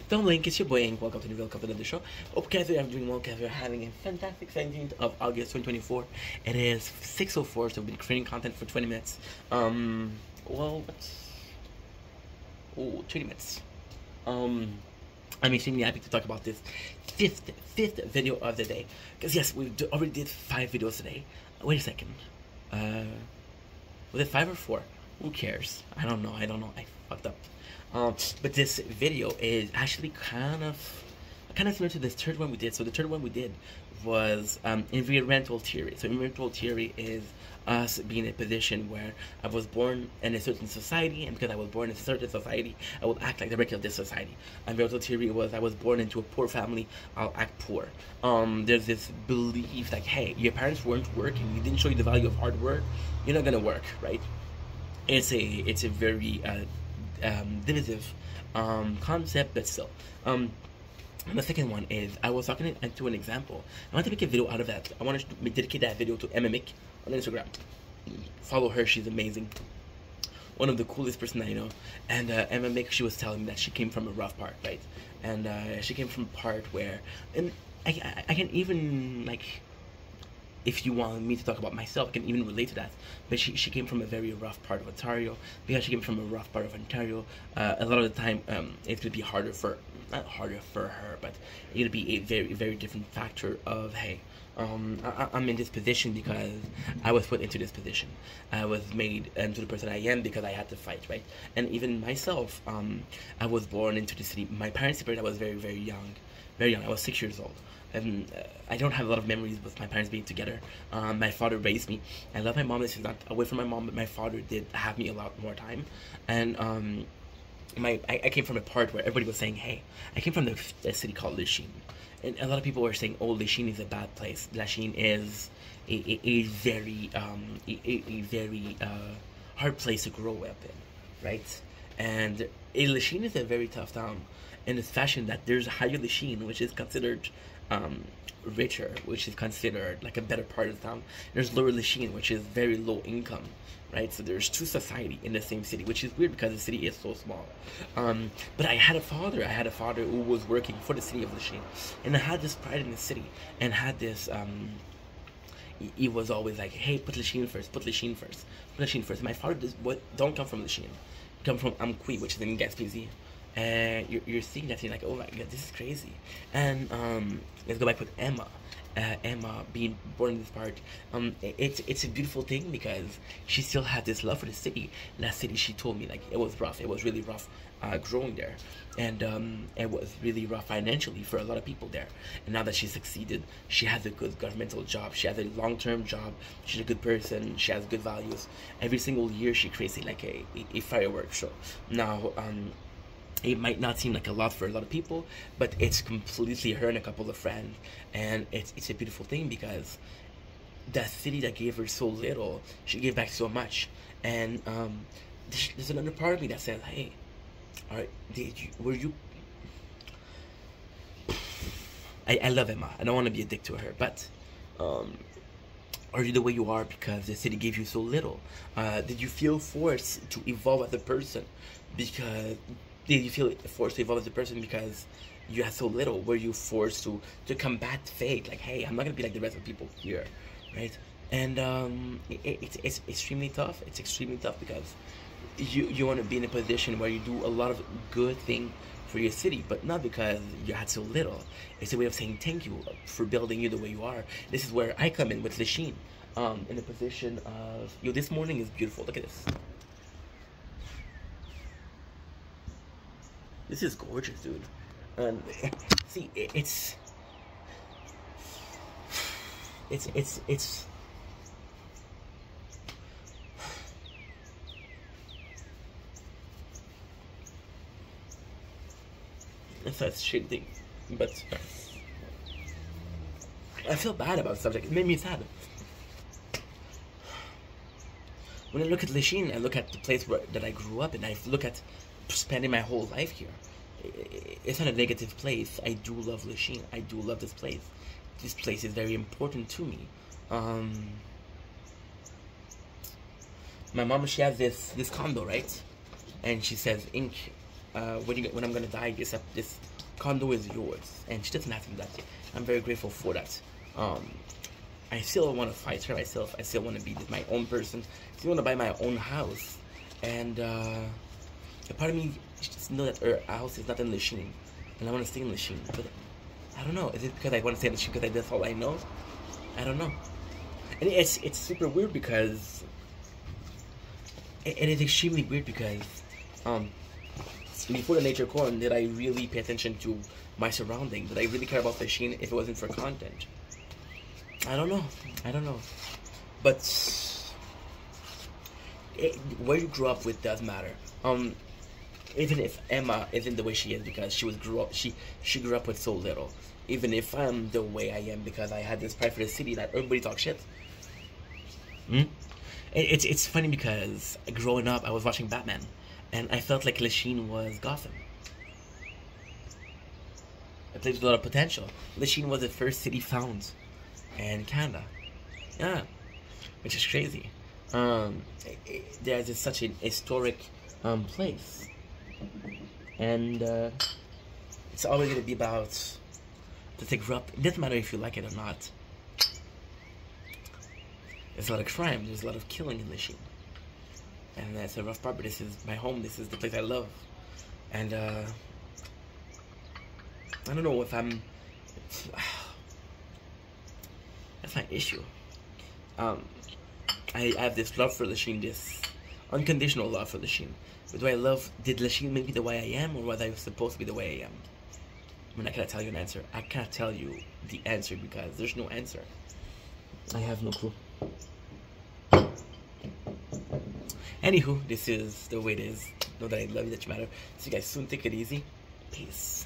Film Link, it's your boy Ink. Welcome to the real content of the show. Hope guys are doing well, guys. We're having a fantastic 17th of August 2024. It is 6:04, so we've been creating content for 20 minutes. Well, 20 minutes. I'm extremely happy to talk about this fifth video of the day. Because yes, we already did 5 videos today. Wait a second. Was it 5 or 4? Who cares? I don't know. I fucked up. But this video is actually kind of similar to this third one we did. So the third one we did was environmental theory. So environmental theory is us being in a position where I was born in a certain society, and because I was born in a certain society, I will act like the rest of this society. Environmental theory was I was born into a poor family, I'll act poor. There's this belief like, hey, your parents weren't working, you didn't show you the value of hard work, you're not gonna work, right? It's a very divisive concept, but still. And the second one is I was talking to an example. I want to make a video out of that. I want to dedicate that video to Emma Mick on Instagram. Follow her; she's amazing. One of the coolest person I know. And Emma Mick, she was telling me that she came from a rough part, right? And she came from a part where, and I can even like. If you want me to talk about myself, I can even relate to that. But she came from a very rough part of Ontario. Because she came from a rough part of Ontario, a lot of the time it's going to be harder for, not harder for her, but it's going to be a very, very different factor of, hey, I'm in this position because I was put into this position. I was made into the person I am because I had to fight, right? And even myself, I was born into the city. My parents separated, I was very, very young. Very young, I was 6 years old. And I don't have a lot of memories with my parents being together. My father raised me. I love my mom. This is not away from my mom, but my father did have me a lot more time. And I came from a part where everybody was saying, hey, I came from a city called Lachine. And a lot of people were saying, oh, Lachine is a bad place. Lachine is a very hard place to grow up in, right? And Lachine is a very tough town. In this fashion that there's higher Lachine, which is considered richer, which is considered like a better part of the town. There's lower Lachine, which is very low income, right? So there's two society in the same city, which is weird because the city is so small. But I had a father who was working for the city of Lachine, and I had this pride in the city, and had this he was always like, hey, put Lachine first, put Lachine first, put Lachine first. My father don't come from Lachine, come from Amqui, which is in Gaspésie. And you're seeing that, and you're like, oh my god, this is crazy. And let's go back with Emma. Emma being born in this part, it's a beautiful thing because she still had this love for the city. That city, she told me, like, it was rough. It was really rough growing there, and it was really rough financially for a lot of people there. And now that she succeeded, she has a good governmental job. She has a long-term job. She's a good person. She has good values. Every single year, she creates like a fireworks show. Now, it might not seem like a lot for a lot of people, but it's completely her and a couple of friends, and it's a beautiful thing because that city that gave her so little, she gave back so much. And there's another part of me that says, hey, alright, were you I love Emma. I don't want to be a dick to her, but are you the way you are because the city gave you so little? Did you feel forced to evolve as a person because did you feel forced to evolve as a person because you had so little? Were you forced to combat fate? Like, hey, I'm not gonna be like the rest of people here, right? And it's extremely tough. It's extremely tough because you want to be in a position where you do a lot of good thing for your city, but not because you had so little. It's a way of saying thank you for building you the way you are. This is where I come in with Lachine, in a position of, yo, this morning is beautiful. Look at this. This is gorgeous, dude. And see, it's a shitty thing, but I feel bad about the subject. It made me sad. When I look at Lachine, I look at the place that I grew up in. I look at spending my whole life here. It's not a negative place. I do love Lachine. I do love this place. This place is very important to me. My mom, she has this condo, right? And she says, Ink, when I'm gonna die, this condo is yours, and she doesn't have to do that. I'm very grateful for that. I still want to fight her myself. I still want to be my own person. I still want to buy my own house, and a part of me just know that her house is not in Lachine, and I want to stay in Lachine. But I don't know. Is it because I want to stay in Lachine because that's all I know? I don't know. And it's super weird because it is extremely weird because before the Nature Corn, did I really pay attention to my surroundings? Did I really care about Lachine if it wasn't for content? I don't know. I don't know. But where you grew up with does matter. Even if Emma isn't the way she is because she grew up with so little. Even if I'm the way I am because I had this pride for the city that everybody talks shit. It's funny because growing up I was watching Batman and I felt like Lachine was Gotham. A place with a lot of potential. Lachine was the first city found in Canada. Yeah, which is crazy. There's such an historic place, and it's always going to be about the thing up. It doesn't matter if you like it or not. There's a lot of crime. There's a lot of killing in Lachine, and that's a rough part. But this is my home. This is the place I love, and I don't know if I'm. That's my issue. I have this love for Lachine, this unconditional love for Lachine. But did Lachine make me the way I am, or was I supposed to be the way I am? I mean, I cannot tell you an answer. I cannot tell you the answer because there's no answer. I have no clue. Anywho, this is the way it is. Know that I love you, that you matter. See you guys soon. Take it easy. Peace.